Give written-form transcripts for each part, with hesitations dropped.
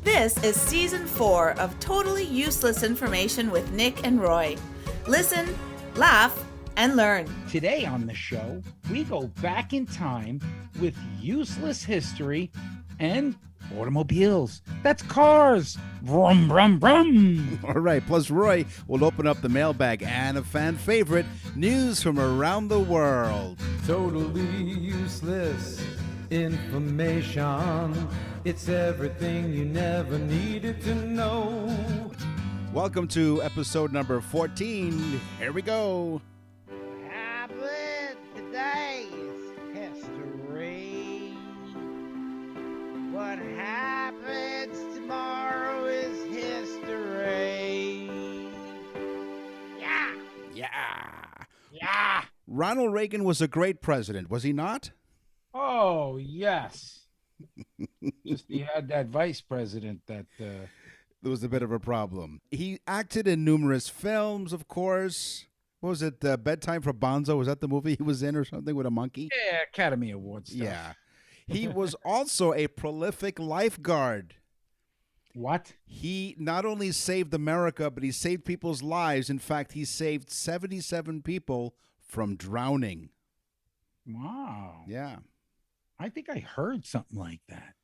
This is Season 4 of Totally Useless Information with Nick and Roy. Listen, laugh, and learn. Today on the show, we go back in time with useless history and automobiles. That's cars. Vroom, vroom, vroom. All right. Plus, Roy will open up the mailbag and a fan favorite, news from around the world. Totally useless information. It's everything you never needed to know. Welcome to episode number 14. Here we go. Happened today is history. What happens tomorrow is history. Yeah. Yeah. Ronald Reagan was a great president, was he not? Oh, yes. Just he had that vice president that... There was a bit of a problem. He acted in numerous films, of course. What was it? Bedtime for Bonzo? Was that the movie he was in or something with a monkey? Yeah, Academy Award stuff. Yeah. He was also a prolific lifeguard. What? He not only saved America, but he saved people's lives. In fact, he saved 77 people from drowning. Wow. Yeah. I think I heard something like that.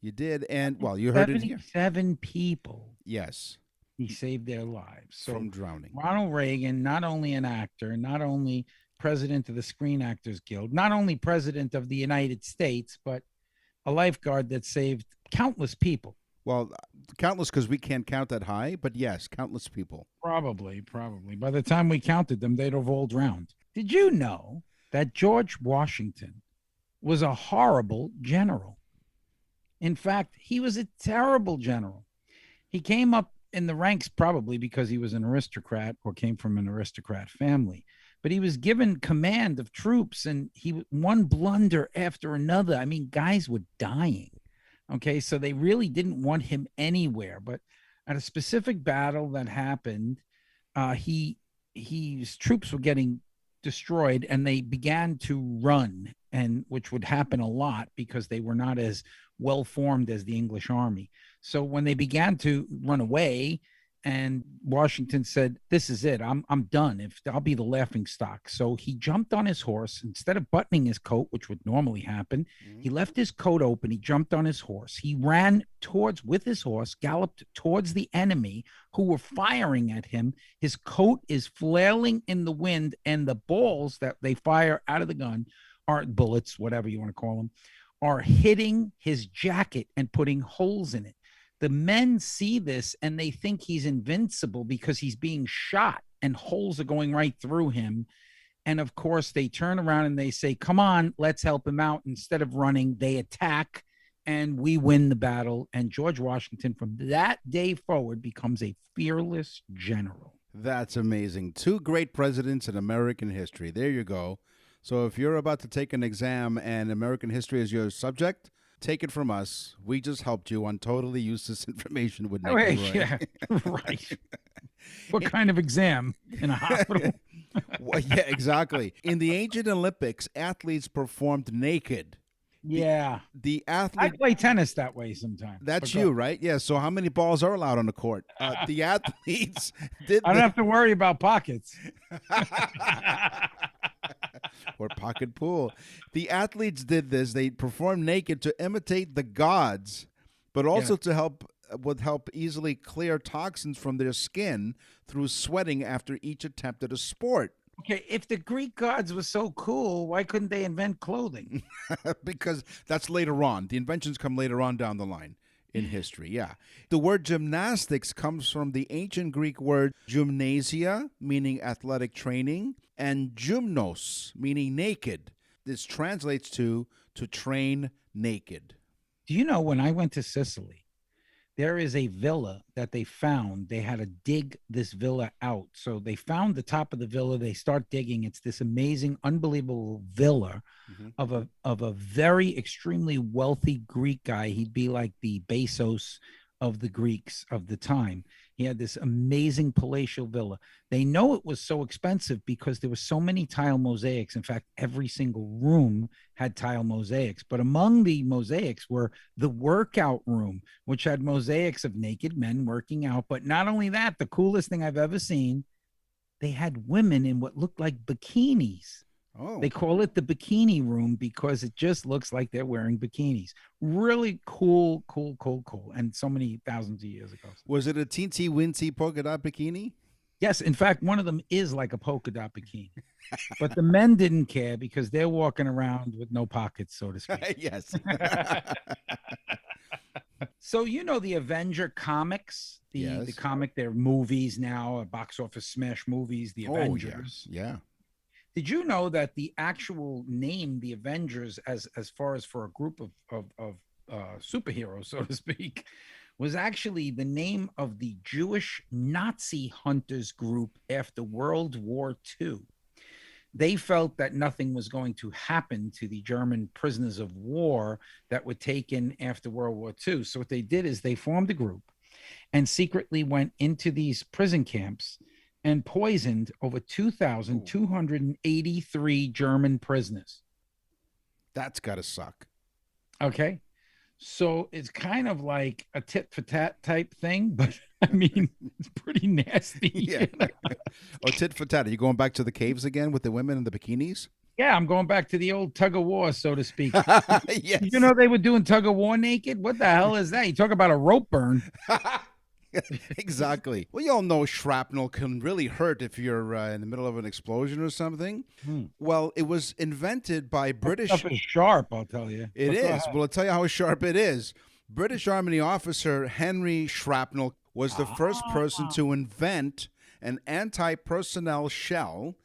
You did, and, well, you heard it here. 77 people. Yes. He saved their lives. So From drowning. Ronald Reagan, not only an actor, not only president of the Screen Actors Guild, not only president of the United States, but a lifeguard that saved countless people. Well, countless because we can't count that high, but yes, countless people. Probably. By the time we counted them, they'd have all drowned. Did you know that George Washington was a horrible general? In fact, he was a terrible general. He came up in the ranks probably because he was an aristocrat or came from an aristocrat family. But he was given command of troops, and he one blunder after another. I mean, guys were dying. Okay, so they really didn't want him anywhere. But at a specific battle that happened, his troops were getting destroyed, and they began to run, and which would happen a lot because they were not as well formed as the English army. So when they began to run away, and Washington said, "This is it. I'm done. I'll be the laughing stock." So he jumped on his horse. Instead of buttoning his coat, which would normally happen, he left his coat open. He jumped on his horse. He ran with his horse, galloped towards the enemy who were firing at him. His coat is flailing in the wind, and the balls that they fire out of the gun, are bullets, whatever you want to call them, are hitting his jacket and putting holes in it. The men see this and they think he's invincible because he's being shot and holes are going right through him. And of course, they turn around and they say, "Come on, let's help him out." Instead of running, they attack, and we win the battle. And George Washington, from that day forward, becomes a fearless general. That's amazing. Two great presidents in American history. There you go. So if you're about to take an exam and American history is your subject, take it from us. We just helped you on totally useless information with Nick and Roy. Yeah, right. What kind of exam? In a hospital? Well, yeah, exactly. In the ancient Olympics, athletes performed naked. Yeah. The I athlete... play tennis that way sometimes. That's you, right? Yeah, so how many balls are allowed on the court? The athletes did... I don't have to worry about pockets. Or pocket pool. The athletes did this. They performed naked to imitate the gods, but also to help easily clear toxins from their skin through sweating after each attempt at a sport. Okay, if the Greek gods were so cool, why couldn't they invent clothing? Because that's later on. The inventions come later on down the line in history, yeah. The word gymnastics comes from the ancient Greek word gymnasia, meaning athletic training, and gymnos, meaning naked. This translates to train naked. Do you know, when I went to Sicily, there is a villa that they found. They had to dig this villa out. So they found the top of the villa. They start digging. It's this amazing, unbelievable villa of a very extremely wealthy Greek guy. He'd be like the Bezos of the Greeks of the time. He had this amazing palatial villa. They know it was so expensive because there were so many tile mosaics. In fact, every single room had tile mosaics. But among the mosaics were the workout room, which had mosaics of naked men working out. But not only that, the coolest thing I've ever seen, they had women in what looked like bikinis. Oh. They call it the bikini room because it just looks like they're wearing bikinis. Really cool. And so many thousands of years ago. Was it a teensy wincy polka dot bikini? Yes. In fact, one of them is like a polka dot bikini. But the men didn't care because they're walking around with no pockets, so to speak. Yes. So, you know, the Avenger comics, the comic, they're movies now, box office smash movies, the Avengers. Yeah. Did you know that the actual name, the Avengers, as far as for a group of superheroes, so to speak, was actually the name of the Jewish Nazi hunters group after World War II. They felt that nothing was going to happen to the German prisoners of war that were taken after World War II. So what they did is they formed a group and secretly went into these prison camps and poisoned over 2,283 German prisoners. That's got to suck. Okay. So it's kind of like a tit for tat type thing, but I mean, it's pretty nasty. Yeah. Oh, tit for tat. Are you going back to the caves again with the women in the bikinis? Yeah, I'm going back to the old tug of war, so to speak. Yes. You know, they were doing tug of war naked. What the hell is that? You talk about a rope burn. Exactly. Well, you all know shrapnel can really hurt if you're in the middle of an explosion or something. Well, it was invented by British. Stuff is sharp, I'll tell you. It is. Well, I'll tell you how sharp it is. British Army officer Henry Shrapnel was the first person to invent an anti-personnel shell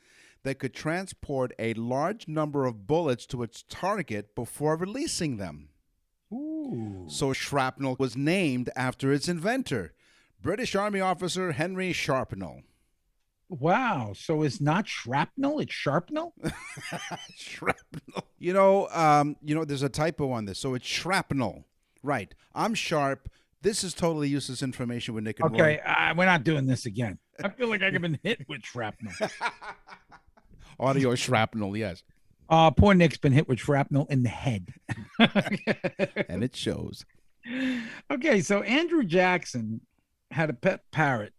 that could transport a large number of bullets to its target before releasing them. Ooh. So shrapnel was named after its inventor, British Army officer Henry Sharpnel. Wow. So it's not shrapnel, it's sharpnel? Shrapnel. There's a typo on this. So it's shrapnel. Right. I'm sharp. This is totally useless information with Nick and Roy. Okay, we're not doing this again. I feel like I've been hit with shrapnel. Audio shrapnel, yes. Poor Nick's been hit with shrapnel in the head. And it shows. Okay, so Andrew Jackson had a pet parrot.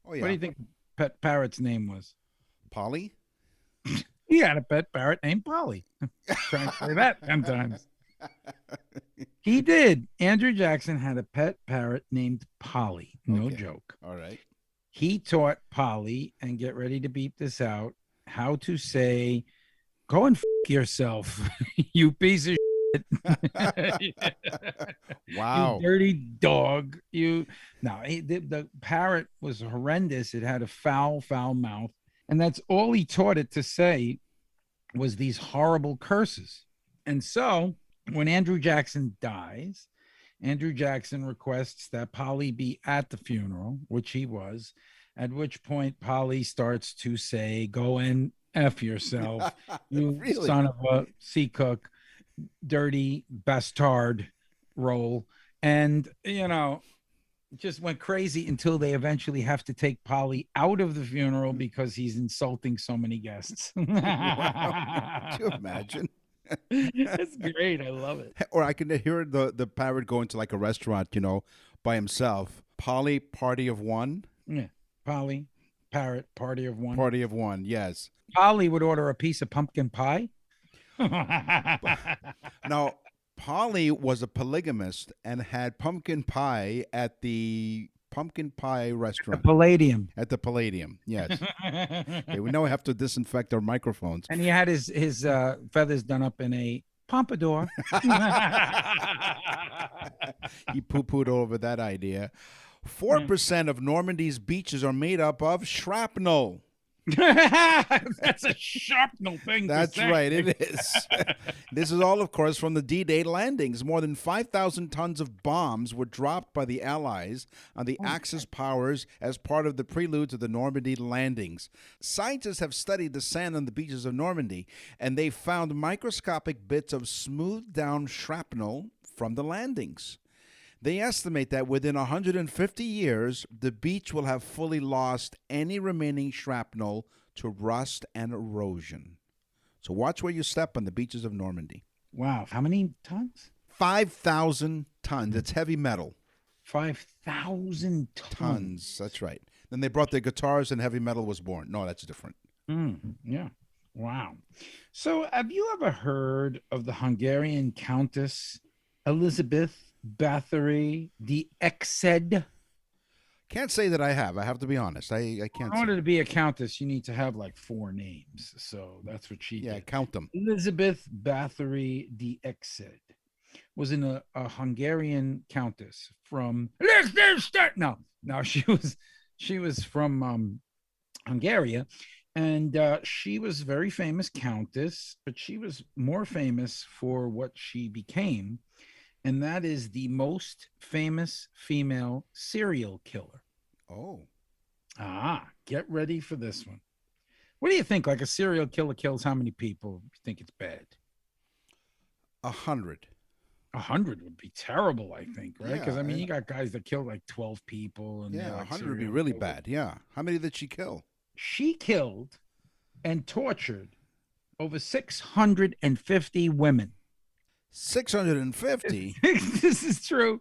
Oh, yeah. What do you think pet parrot's name was? Polly? He had a pet parrot named Polly. Trying to say that 10 times. He did. Andrew Jackson had a pet parrot named Polly. No joke. All right. He taught Polly, and get ready to beep this out, how to say, "Go and yourself, you piece of shit." Wow. You dirty dog. The parrot was horrendous. It had a foul mouth. And that's all he taught it to say was these horrible curses. And so when Andrew Jackson dies, Andrew Jackson requests that Polly be at the funeral, which he was, at which point Polly starts to say, "Go and F yourself, you Really? son of a sea cook, dirty bastard roll." And, just went crazy until they eventually have to take Polly out of the funeral because he's insulting so many guests. Wow. Could you imagine? It's great. I love it. Or I can hear the parrot going to like a restaurant, by himself. Polly, party of one. Yeah. Polly, parrot, party of one. Party of one, yes. Polly would order a piece of pumpkin pie. Now, Polly was a polygamist and had pumpkin pie at the pumpkin pie restaurant. Palladium. At the Palladium, yes. Okay, we now have to disinfect our microphones. And he had his feathers done up in a pompadour. He poo-pooed over that idea. 4% of Normandy's beaches are made up of shrapnel. That's a sharpnel thing. That's right, it is. This is all, of course, from the D-Day landings. More than 5,000 tons of bombs were dropped by the Allies on the Axis powers as part of the prelude to the Normandy landings. Scientists have studied the sand on the beaches of Normandy, and they found microscopic bits of smoothed-down shrapnel from the landings. They estimate that within 150 years, the beach will have fully lost any remaining shrapnel to rust and erosion. So watch where you step on the beaches of Normandy. Wow. How many tons? 5,000 tons. It's heavy metal. 5,000 Tons. That's right. Then they brought their guitars and heavy metal was born. No, that's different. Yeah. Wow. So have you ever heard of the Hungarian Countess Elizabeth Bathory d'Exed? Can't say that I have. I have to be honest. I can't In order say. to be a countess, you need to have like 4 names. So that's what she Yeah, did. count them. Elizabeth Bathory d'Exed was a Hungarian countess from Liechtenstein. No, she was from Hungary, and she was a very famous countess, but she was more famous for what she became, and that is the most famous female serial killer. Oh. Get ready for this one. What do you think? Like a serial killer kills how many people? You think it's bad? 100. 100 would be terrible, I think, right? Because Yeah, I mean, you got guys that kill like 12 people, and Yeah, they're like 100 would be serial really killers. bad. Yeah. How many did she kill? She killed and tortured over 650 women. 650? This is true.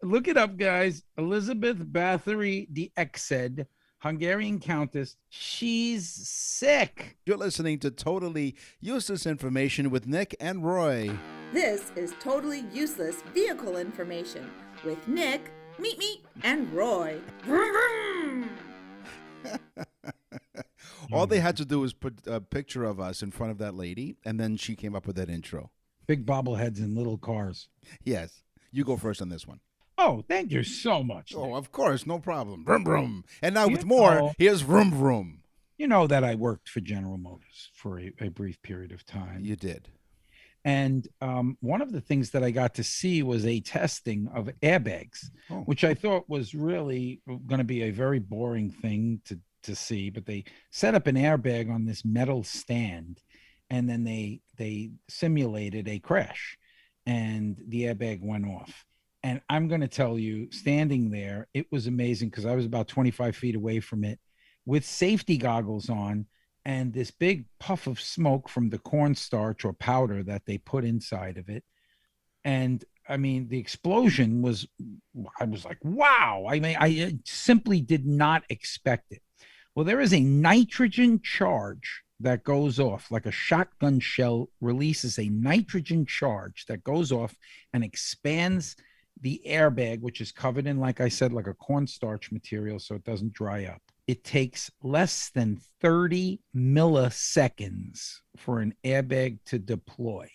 Look it up, guys. Elizabeth Bathory d'Exed, Hungarian countess. She's sick. You're listening to Totally Useless Information with Nick and Roy. This is totally useless vehicle information with Nick, Meet, and Roy. Vroom, vroom. All they had to do was put a picture of us in front of that lady, and then she came up with that intro. Big bobbleheads in little cars. Yes. You go first on this one. Oh, thank you so much. Oh, Nick. of course. No problem. Vroom, vroom. And now with You more, know- here's Vroom, vroom. You know that I worked for General Motors for a brief period of time. You did. And one of the things that I got to see was a testing of airbags, Oh. which I thought was really going to be a very boring thing to see. But they set up an airbag on this metal stand, and then they simulated a crash, and the airbag went off. And I'm going to tell you, standing there, it was amazing because I was about 25 feet away from it with safety goggles on, and this big puff of smoke from the cornstarch or powder that they put inside of it. And I mean, the explosion was, I was like, wow. I mean, I simply did not expect it. Well, there is a nitrogen charge that goes off, like a shotgun shell releases a nitrogen charge that goes off and expands the airbag, which is covered in, like I said, like a cornstarch material so it doesn't dry up. It takes less than 30 milliseconds for an airbag to deploy.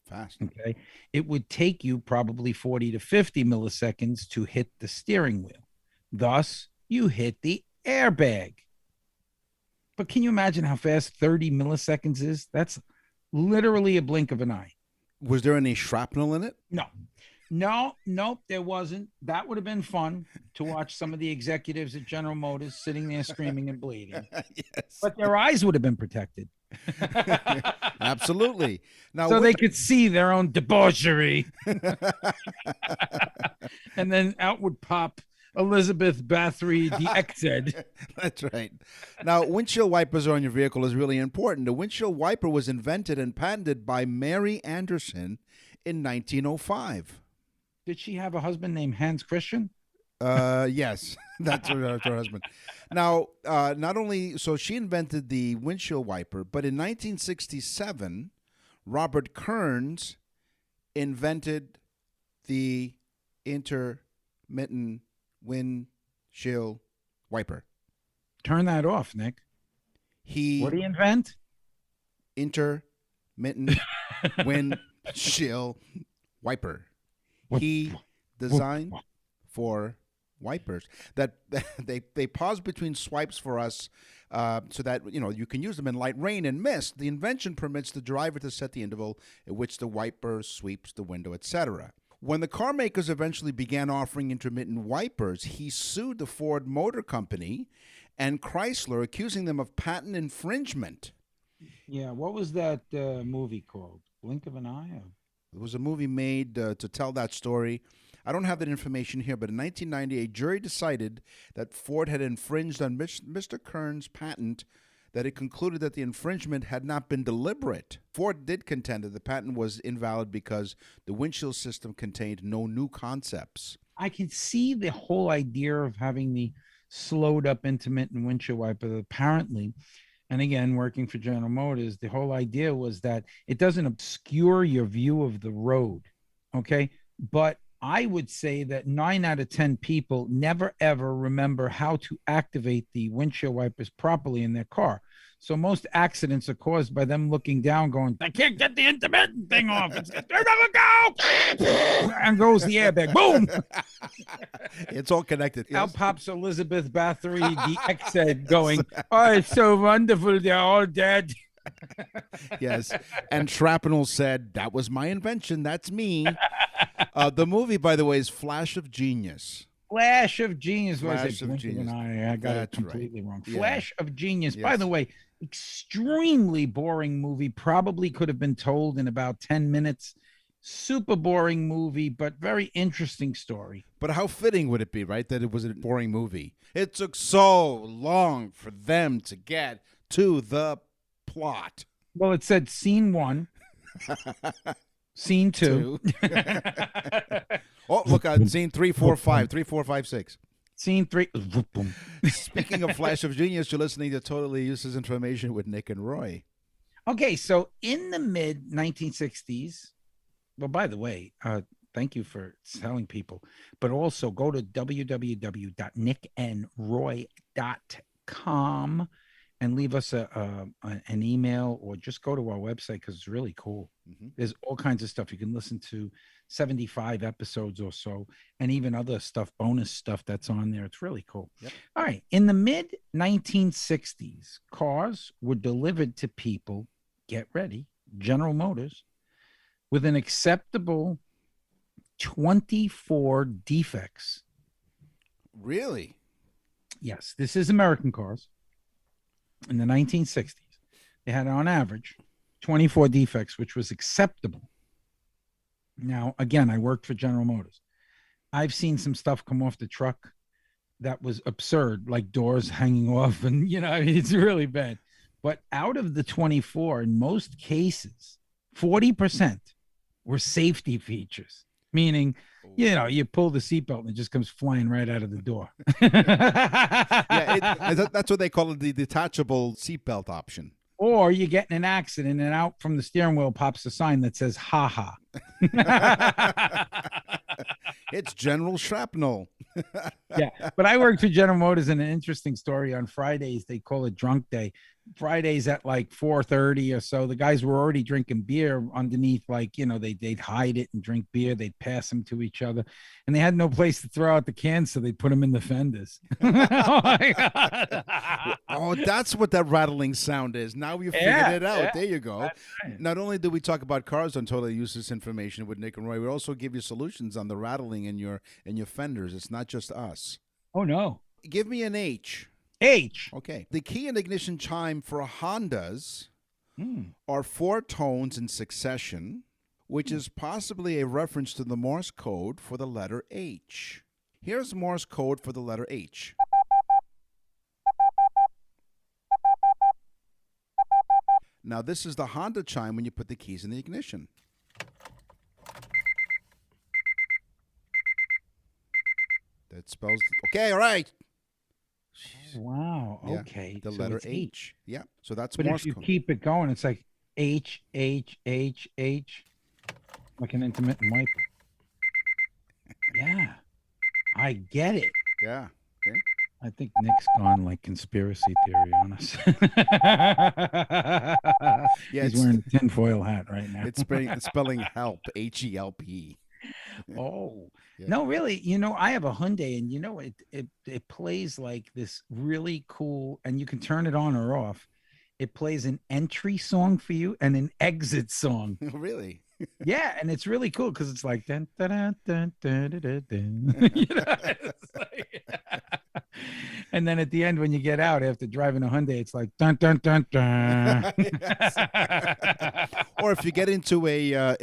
Fast. Okay. It would take you probably 40 to 50 milliseconds to hit the steering wheel. Thus, you hit the airbag. But can you imagine how fast 30 milliseconds is? That's literally a blink of an eye. Was there any shrapnel in it? Nope, there wasn't. That would have been fun to watch some of the executives at General Motors sitting there screaming and bleeding. Yes. But their eyes would have been protected. Absolutely. Now, So they could see their own debauchery. And then out would pop Elizabeth Bathory d'Exed. That's right. Now, windshield wipers on your vehicle is really important. The windshield wiper was invented and patented by Mary Anderson in 1905. Did she have a husband named Hans Christian? Yes, that's her husband. Now, not only, so she invented the windshield wiper, but in 1967, Robert Kearns invented the intermittent windshield wiper. Turn that off, Nick. What do you invent? Intermittent windshield wiper. He designed for wipers that they pause between swipes for us so that you can use them in light rain and mist. The invention permits the driver to set the interval at which the wiper sweeps the window, etc. When the car makers eventually began offering intermittent wipers, he sued the Ford Motor Company and Chrysler, accusing them of patent infringement. Yeah, what was that movie called? Blink of an Eye? There was a movie made to tell that story. I don't have that information here, but in 1990, a jury decided that Ford had infringed on Mr. Kern's patent, that it concluded that the infringement had not been deliberate. Ford did contend that the patent was invalid because the windshield system contained no new concepts. I can see the whole idea of having the slowed up intermittent windshield wiper. Apparently, and again, working for General Motors, the whole idea was that it doesn't obscure your view of the road. Okay. But I would say that 9 out of 10 people never ever remember how to activate the windshield wipers properly in their car. So most accidents are caused by them looking down, going, I can't get the intermittent thing off. It's go, and goes the airbag. Boom. It's all connected. Out pops Elizabeth Bathory, the ex-head, going, oh, it's so wonderful. They're all dead. Yes. And Shrapnel said, that was my invention. That's me. The movie, by the way, is Flash of Genius. Flash of Genius. Flash of Genius. I got That's it completely right. wrong. Yeah. Flash of Genius. Yes. By the way, extremely boring movie. Probably could have been told in about 10 minutes. Super boring movie, but very interesting story. But how fitting would it be, right, that it was a boring movie? It took so long for them to get to the plot. Well, it said scene 1, scene 2. Oh, look, scene 3, 4, 5, 3, 4, 5, 6. Scene 3. Speaking of Flash of Genius, you're listening to Totally Useless Information with Nick and Roy. Okay, so in the mid 1960s, well, by the way, thank you for telling people, but also go to www.nickandroy.com and leave us an email, or just go to our website because it's really cool. Mm-hmm. There's all kinds of stuff. You can listen to 75 episodes or so, and even other stuff, bonus stuff that's on there. It's really cool. Yep. All right. In the mid 1960s, cars were delivered to people, get ready, General Motors, with an acceptable 24 defects. Really? Yes, this is American cars. In the 1960s, they had on average 24 defects, which was acceptable. Now, again, I worked for General Motors. I've seen some stuff come off the truck that was absurd, like doors hanging off, and it's really bad. But out of the 24, in most cases, 40% were safety features, meaning, you pull the seatbelt and it just comes flying right out of the door. That's what they call it, the detachable seatbelt option. Or you get in an accident and out from the steering wheel pops a sign that says, ha ha. It's General Shrapnel. Yeah, but I worked for General Motors, and an interesting story, on Fridays, they call it drunk day. Fridays at like 4:30 or so, the guys were already drinking beer underneath, they'd hide it and drink beer. They'd pass them to each other, and they had no place to throw out the cans, so they'd put them in the fenders. Oh my God. Oh, that's what that rattling sound is. Now you figured it out. There you go. Right. Not only do we talk about cars on Totally Useless Information with Nick and Roy, we also give you solutions on the rattling in your fenders. It's not just us. Oh no. Give me an H. H. Okay. The key and ignition chime for Hondas are 4 tones in succession, which is possibly a reference to the Morse code for the letter H. Here's Morse code for the letter H. Now, this is the Honda chime when you put the keys in the ignition. That spells... Okay, all right. Oh, wow. Okay. Yeah, the so letter it's H. Yeah. So that's but Morse if you code. keep it going, it's like H, H, H, H, like an intermittent wiper. Yeah. I get it. Yeah. Okay. I think Nick's gone like conspiracy theory on us. Yeah, he's wearing a tinfoil hat right now. It's spelling help, H-E-L-P. Oh, Yeah. no, really. I have a Hyundai, and it plays like this really cool, and you can turn it on or off. It plays an entry song for you and an exit song. Really? Yeah, and it's really cool because it's like, dun, dun, dun, dun, dun, dun, dun. It's like And then at the end, when you get out after driving a Hyundai, it's like dun dun dun dun. Or if you get into a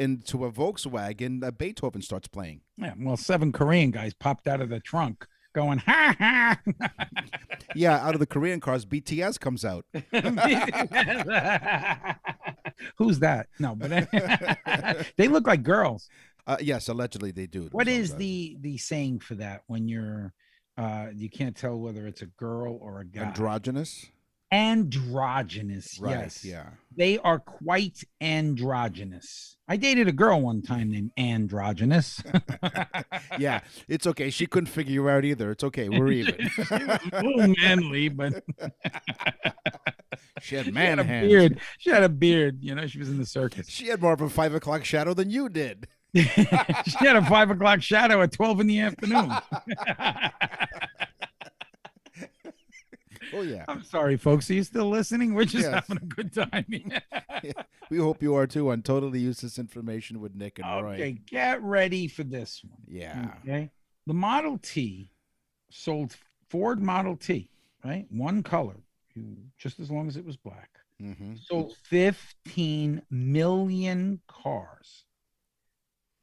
Volkswagen, Beethoven starts playing. Yeah, well, 7 Korean guys popped out of the trunk going ha ha. Yeah, out of the Korean cars, BTS comes out. Who's that? No, but they look like girls. Yes, allegedly they do. What is the saying for that when you're you can't tell whether it's a girl or a guy? Androgynous? Androgynous, Right, yes. yeah. They are quite androgynous. I dated a girl one time named Androgynous. Yeah, it's okay. She couldn't figure you out either. It's okay. We're even. She was a little manly, but She had man hands. beard. She had a beard. You know, she was in the circus. She had more of a 5 o'clock shadow than you did. She had a 5 o'clock shadow at 12 in the afternoon. Oh, yeah. I'm sorry, folks. Are you still listening? We're just Yes. having a good time. Yeah. We hope you are too on Totally Useless Information with Nick and Roy. Okay, get ready for this one. Yeah. Okay. The Model T sold Ford Model T, right? One color, just as long as it was black. Mm-hmm. Sold 15 million cars.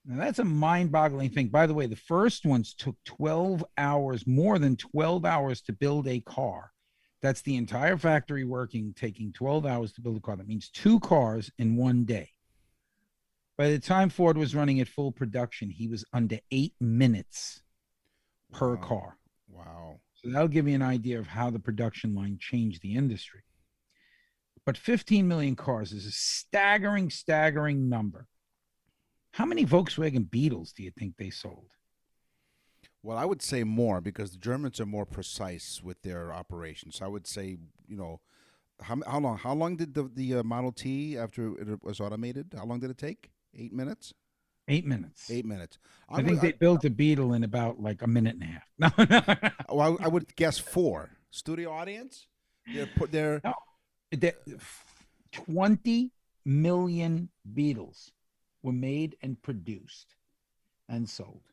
Now, that's a mind-boggling thing. By the way, the first ones took 12 hours, more than 12 hours to build a car. That's the entire factory working, taking 12 hours to build a car. That means 2 cars in one day. By the time Ford was running at full production, he was under 8 minutes per car. Wow. So that'll give you an idea of how the production line changed the industry. But 15 million cars is a staggering, staggering number. How many Volkswagen Beetles do you think they sold? Well, I would say more because the Germans are more precise with their operations. I would say, how long did the Model T, after it was automated, how long did it take? 8 minutes? 8 minutes. 8 minutes. I think they built a Beetle in about like a minute and a half. No. Well, I would guess 4. Studio audience? They're No. 20 million Beetles were made and produced and sold.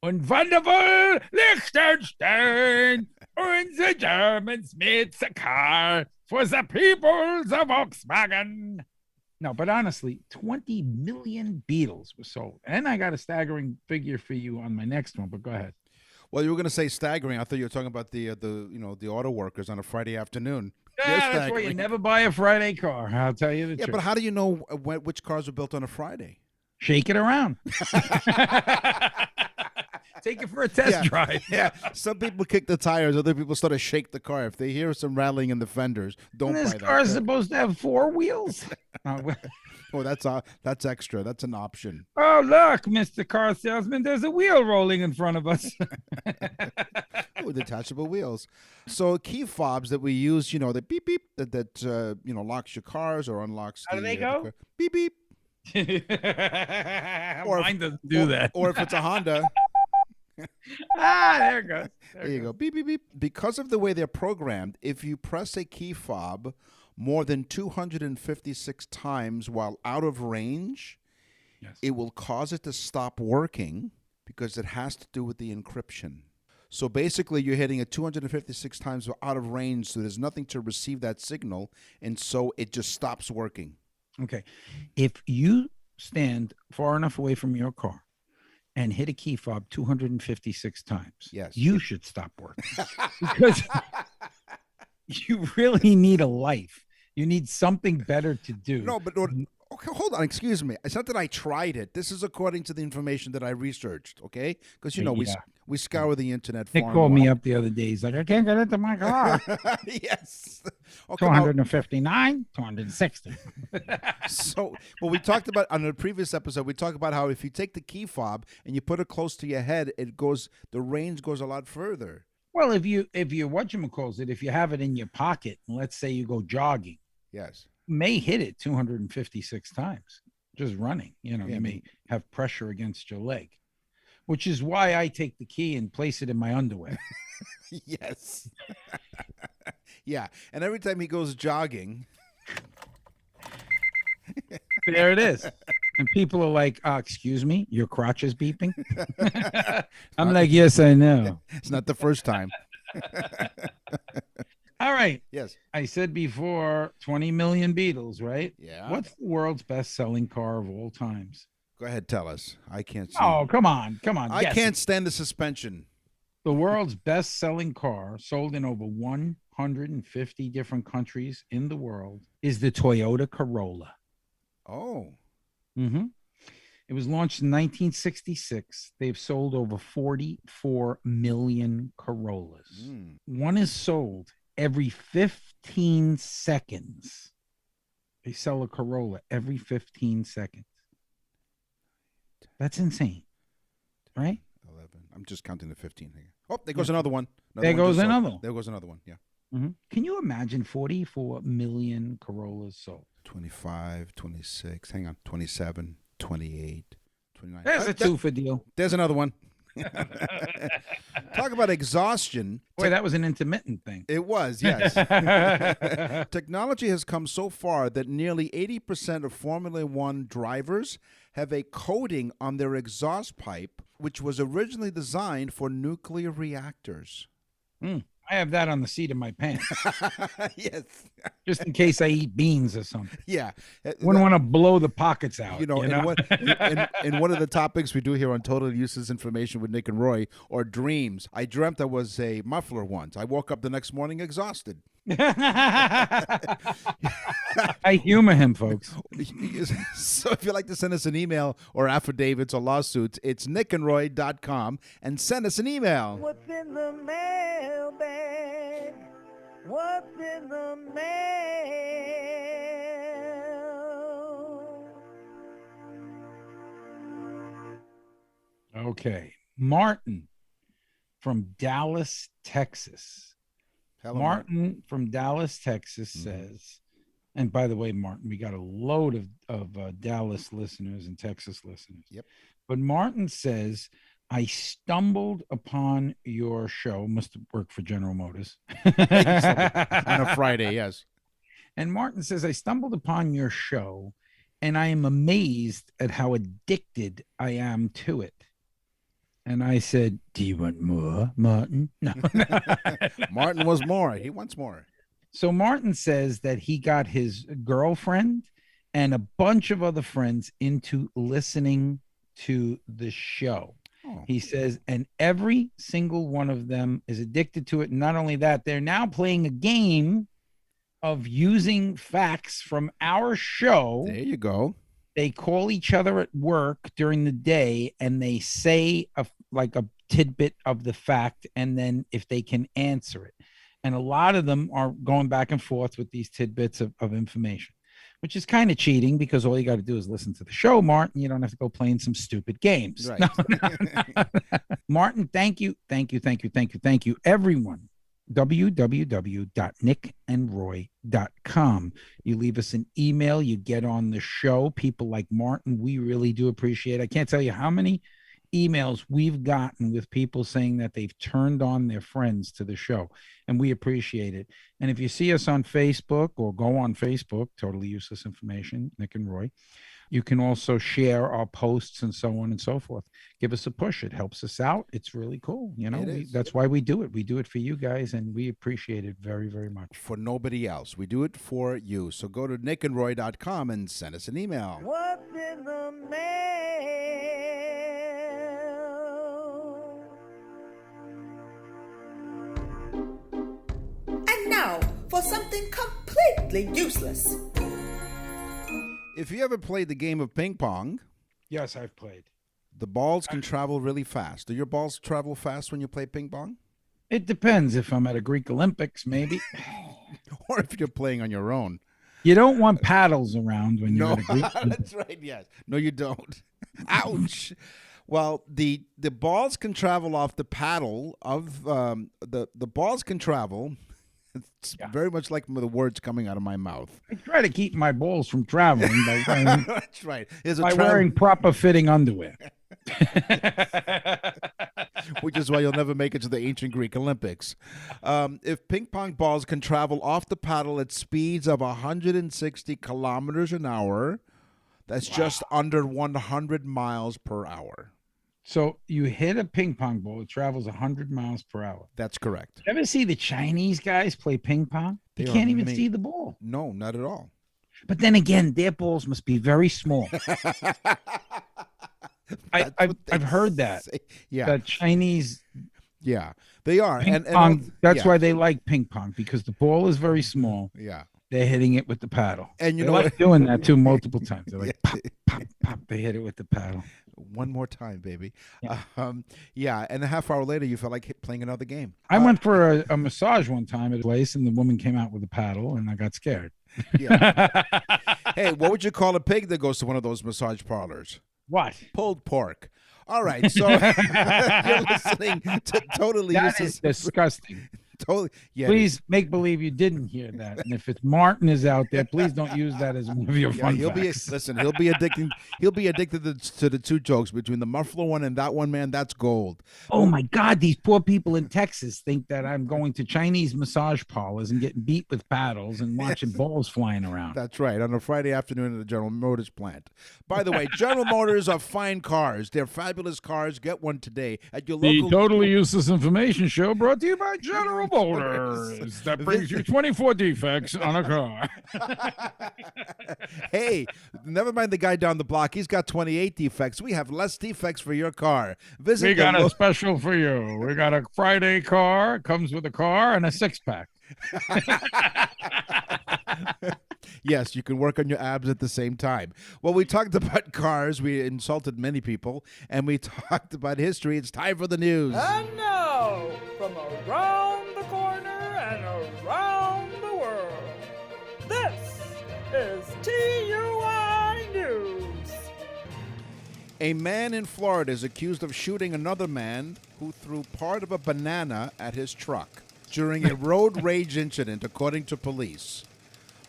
Und wonderful Liechtenstein, und the Germans made the car for the peoples of Volkswagen. No, but honestly, 20 million Beetles were sold. And I got a staggering figure for you on my next one, but go ahead. Well, you were going to say staggering. I thought you were talking about the auto workers on a Friday afternoon. Yeah, that's why you never buy a Friday car. I'll tell you the truth. Yeah, but how do you know which cars were built on a Friday? Shake it around. Take it for a test drive. Yeah, some people kick the tires. Other people sort of shake the car. If they hear some rattling in the fenders, don't buy that. This car is supposed to have 4 wheels. Oh, that's extra. That's an option. Oh, look, Mr. Car Salesman, there's a wheel rolling in front of us. With detachable wheels. So key fobs that we use, the beep beep that locks your cars or unlocks. How do they go? car. Beep beep. Mine doesn't do that. Or if it's a Honda. There it goes. There you go. Beep beep beep. Because of the way they're programmed, if you press a key fob more than 256 times while out of range, it will cause it to stop working because it has to do with the encryption. So basically, you're hitting it 256 times out of range, so there's nothing to receive that signal, and so it just stops working. Okay. If you stand far enough away from your car and hit a key fob 256 times, you should stop working. Because you really need a life. You need something better to do. No, but okay, hold on. Excuse me. It's not that I tried it. This is according to the information that I researched. Okay, because we scour the internet. Nick called me up the other day. He's like, I can't get into my car. Yes. Okay, 259, 260. So, well, we talked about on a previous episode. We talked about how if you take the key fob and you put it close to your head, the range goes a lot further. Well, if you whatchamacalls it, if you have it in your pocket, and let's say you go jogging. Yes. May hit it 256 times just running. You may have pressure against your leg, which is why I take the key and place it in my underwear. Yes. Yeah. And every time he goes jogging, there it is. And people are like, excuse me, your crotch is beeping? I'm like, yes, I know. It's not the first time. All right. Yes. I said before 20 million Beatles, right? Yeah. What's the world's best-selling car of all times? Go ahead, tell us. I can't see. Oh, come on. I Guess can't it. stand the suspension. The world's best-selling car, sold in over 150 different countries in the world, is the Toyota Corolla. Oh. Mm-hmm. It was launched in 1966. They've sold over 44 million Corollas. One is sold every 15 seconds. They sell a Corolla every 15 seconds. That's insane, right? 11. I'm just counting the 15 here. Oh, there goes another one. There goes another one. There goes another one, yeah. Mm-hmm. Can you imagine 44 million Corollas sold? 25, 26, hang on, 27, 28, 29. There's a two-for deal. There's another one. Talk about exhaustion. Boy, that was an intermittent thing. It was, yes. Technology has come so far that nearly 80% of Formula One drivers have a coating on their exhaust pipe, which was originally designed for nuclear reactors. I have that on the seat of my pants. Yes. Just in case I eat beans or something. Yeah. Wouldn't want to blow the pockets out. In one of the topics we do here on Total Useless Information with Nick and Roy, or dreams, I dreamt I was a muffler once. I woke up the next morning exhausted. I humor him, folks. So if you'd like to send us an email or affidavits or lawsuits, it's nickandroy.com and send us an email. What's in the mailbag? What's in the mail? Okay. Martin from Dallas, Texas. Hello, Martin from Dallas, Texas says, and by the way, Martin, we got a load of Dallas listeners and Texas listeners. Yep. But Martin says, I stumbled upon your show, must have worked for General Motors. On a Friday, yes. And Martin says, I stumbled upon your show and I am amazed at how addicted I am to it. And I said, do you want more, Martin? No. Martin was more. He wants more. So Martin says that he got his girlfriend and a bunch of other friends into listening to the show. Oh. He says, and every single one of them is addicted to it. And not only that, they're now playing a game of using facts from our show. There you go. They call each other at work during the day and they say a tidbit of the fact, and then if they can answer it. And a lot of them are going back and forth with these tidbits of information, which is kind of cheating because all you got to do is listen to the show, Martin. You don't have to go playing some stupid games. Right. No. Martin, thank you, everyone. www.nickandroy.com. You leave us an email, you get on the show. People like Martin, we really do appreciate it. I can't tell you how many emails we've gotten with people saying that they've turned on their friends to the show, and we appreciate it. And if you see us on Facebook, or go on Facebook, Totally Useless Information, Nick and Roy, you can also share our posts and so on and so forth. Give us a push. It helps us out. It's really cool. You know, that's why we do it. We do it for you guys, and we appreciate it very, very much. For nobody else. We do it for you. So go to nickandroy.com and send us an email. What's in the mail? And now for something completely useless. If you ever played the game of ping pong, yes, I've played. The balls can travel really fast. Do your balls travel fast when you play ping pong? It depends. If I'm at a Greek Olympics, maybe. Or if you're playing on your own. You don't want paddles around when you're at a Greek That's right, yes. No, you don't. Ouch. Well, the balls can travel off the paddle of the balls can travel. It's very much like the words coming out of my mouth. I try to keep my balls from traveling by wearing, that's right. Wearing proper fitting underwear. Which is why you'll never make it to the ancient Greek Olympics. If ping pong balls can travel off the paddle at speeds of 160 kilometers an hour, that's just under 100 miles per hour. So you hit a ping pong ball, it travels 100 miles per hour. That's correct. You ever see the Chinese guys play ping pong? You They are can't even ama- see the ball. No, not at all. But then again, their balls must be very small. I've heard that. Say. Yeah, The Chinese yeah, they are. ping And pong, that's yeah, why they like ping pong, because the ball is very small. Yeah. They're hitting it with the paddle. And you They know like what? doing that too multiple times. They're like Yeah. pop, pop, pop. They hit it with the paddle. One more time, baby. Yeah. Yeah, and a half hour later, you felt like playing another game. I went for a massage one time at a place, and the woman came out with a paddle, and I got scared. Yeah. Hey, what would you call a pig that goes to one of those massage parlors? What? Pulled pork. All right, so you're listening to Totally That Useless. is disgusting. Totally, yeah. Please make believe you didn't hear that. And if it's Martin is out there, please don't use that as one of your Yeah, fun he'll be facts. listen. He'll be addicted. He'll be addicted to the two jokes between the muffler one and that one. Man, that's gold. Oh my God, these poor people in Texas think that I'm going to Chinese massage parlors and getting beat with paddles and watching balls flying around. That's right. On a Friday afternoon at the General Motors plant. By the way, General Motors are fine cars. They're fabulous cars. Get one today at your The local. Totally Useless Information Show brought to you by General Motors. That brings you 24 defects on a car. Hey, never mind the guy down the block. He's got 28 defects. We have less defects for your car. Visit We got the a special for you. We got a Friday car, comes with a car and a six-pack. Yes, you can work on your abs at the same time. Well, we talked about cars. We insulted many people, and we talked about history. It's time for the news. And now, from around the corner and around the world, this is TUI News. A man in Florida is accused of shooting another man who threw part of a banana at his truck during a road rage incident, according to police.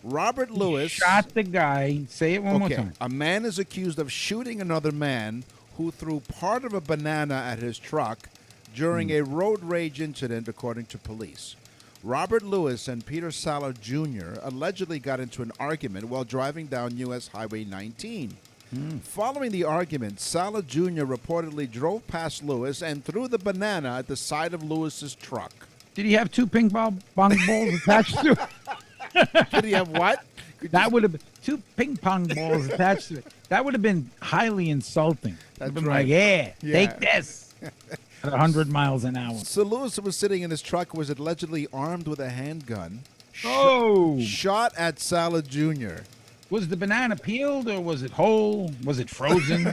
Robert Lewis Shot the guy. Say it one more time. A man is accused of shooting another man who threw part of a banana at his truck during a road rage incident, according to police. Robert Lewis and Peter Sala Jr. allegedly got into an argument while driving down U.S. Highway 19. Following the argument, Sala Jr. reportedly drove past Lewis and threw the banana at the side of Lewis's truck. Did he have two ping pong balls attached to it? Did he have what? That would have been two ping pong balls attached to it. That would have been highly insulting. That's Been right. Like, yeah, Yeah. take this at 100 miles an hour. So Lewis was sitting in his truck, was allegedly armed with a handgun, Oh, shot at Sala Jr. was the banana peeled or was it whole? Was it frozen?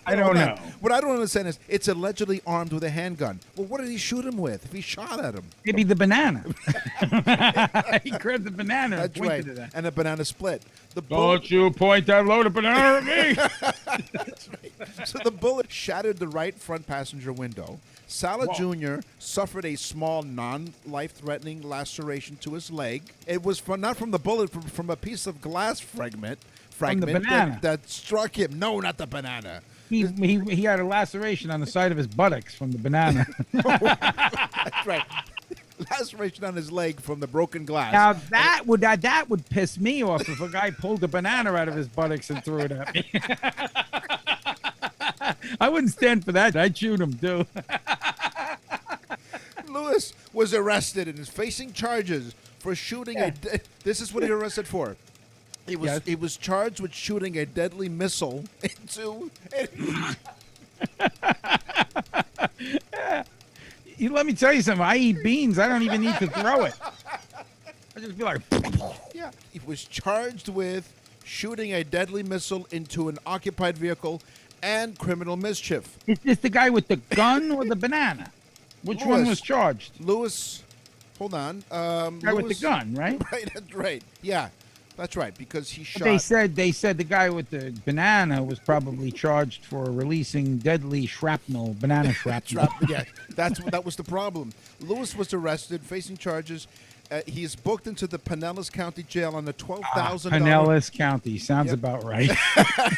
I don't know. What I don't understand is it's allegedly armed with a handgun. Well, what did he shoot him with if he shot at him? Maybe the banana. He grabbed the banana and That's pointed right. at that. And a banana split. The bullet, Don't you point that loaded banana at me. so the bullet shattered the right front passenger window. Sala Whoa. Jr. suffered a small, non-life-threatening laceration to his leg. It was not from the bullet, from a piece of glass fragment banana. that struck him. No, not the banana. He had a laceration on the side of his buttocks from the banana. That's right. Laceration on his leg from the broken glass. Now that would piss me off if a guy pulled a banana out of his buttocks and threw it at me. I wouldn't stand for that. I'd shoot him too. Lewis was arrested and is facing charges for shooting this is what he was arrested for. He was charged with shooting a deadly missile into You let me tell you something. I eat beans. I don't even need to throw it. I just be like, Yeah, he was charged with shooting a deadly missile into an occupied vehicle and criminal mischief. is this the guy with the gun or the banana? Which one Lewis. was charged? Lewis, hold on. Guy with the gun, right? Right, that's right. Yeah, that's right, because he shot. They said the guy with the banana was probably charged for releasing deadly shrapnel, banana shrapnel. Yeah, that was the problem. Lewis was arrested, facing charges. He's booked into the Pinellas County Jail on the $12,000. Pinellas County sounds about right.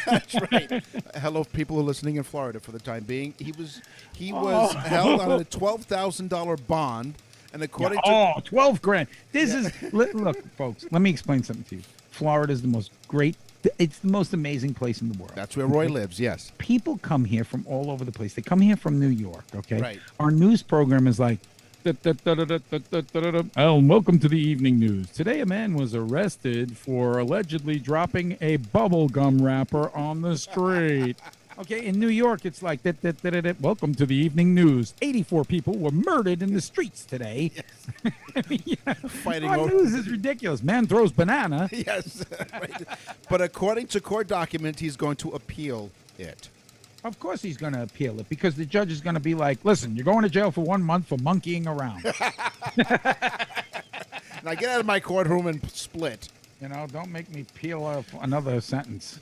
That's right. Hello, people who are listening in Florida for the time being. He was held on a $12,000 bond, and according to 12 grand. This is look, folks. Let me explain something to you. Florida is the most great It's the most amazing place in the world. That's where Roy lives, yes. People come here from all over the place. They come here from New York, okay? Right. Our news program is like, oh, welcome to the evening news. Today, a man was arrested for allegedly dropping a bubble gum wrapper on the street. Okay, in New York, it's like, welcome to the evening news. 84 people were murdered in the streets today. Yes. Fighting Our over. news is ridiculous. Man throws banana. Yes. Right. But according to court document, he's going to appeal it. Of course he's going to appeal it because the judge is going to be like, listen, you're going to jail for 1 month for monkeying around. Now get out of my courtroom and split. You know, don't make me peel off another sentence.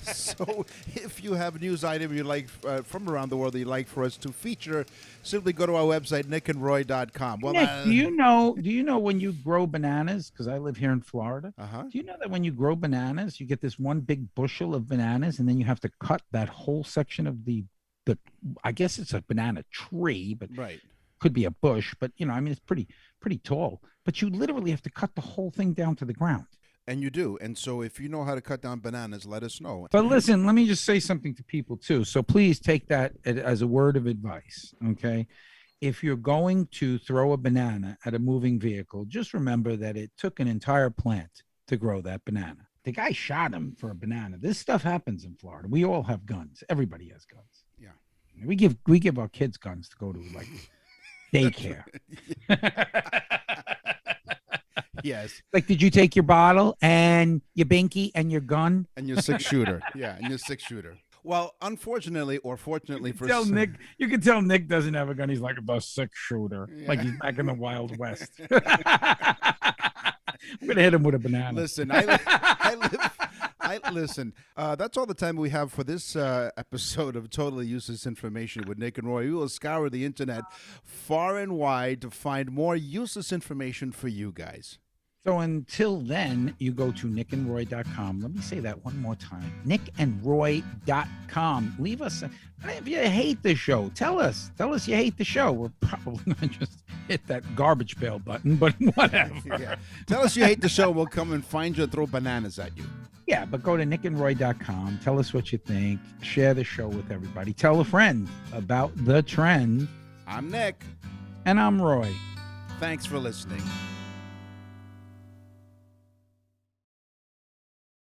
So if you have a news item you like from around the world that you'd like for us to feature, simply go to our website, nickandroy.com. Well, Nick, do you know when you grow bananas, because I live here in Florida, do you know that when you grow bananas, you get this one big bushel of bananas, and then you have to cut that whole section of the I guess it's a banana tree, but right. could be a bush, but you know, I mean, it's pretty tall, but you literally have to cut the whole thing down to the ground. And you do. And so if you know how to cut down bananas, let us know. But listen, let me just say something to people too. So please take that as a word of advice. Okay. If you're going to throw a banana at a moving vehicle, just remember that it took an entire plant to grow that banana. The guy shot him for a banana. This stuff happens in Florida. We all have guns. Everybody has guns. Yeah. We give our kids guns to go to like daycare. Yes. Like, did you take your bottle and your binky and your gun? And your 6-shooter. Yeah, and your 6-shooter. Well, unfortunately or fortunately for tell Nick, you can tell Nick doesn't have a gun. He's like the 6-shooter. Yeah. Like he's back in the Wild West. I'm going to hit him with a banana. Listen, listen, that's all the time we have for this episode of Totally Useless Information with Nick and Roy. We will scour the internet far and wide to find more useless information for you guys. So until then, you go to nickandroy.com. Let me say that one more time. nickandroy.com. Leave us, if you hate the show, tell us you hate the show. We're probably going to just hit that garbage pail button, but whatever. Yeah. Tell us you hate the show. We'll come and find you and throw bananas at you. Yeah, but go to nickandroy.com. Tell us what you think. Share the show with everybody. Tell a friend about the trend. I'm Nick. And I'm Roy. Thanks for listening.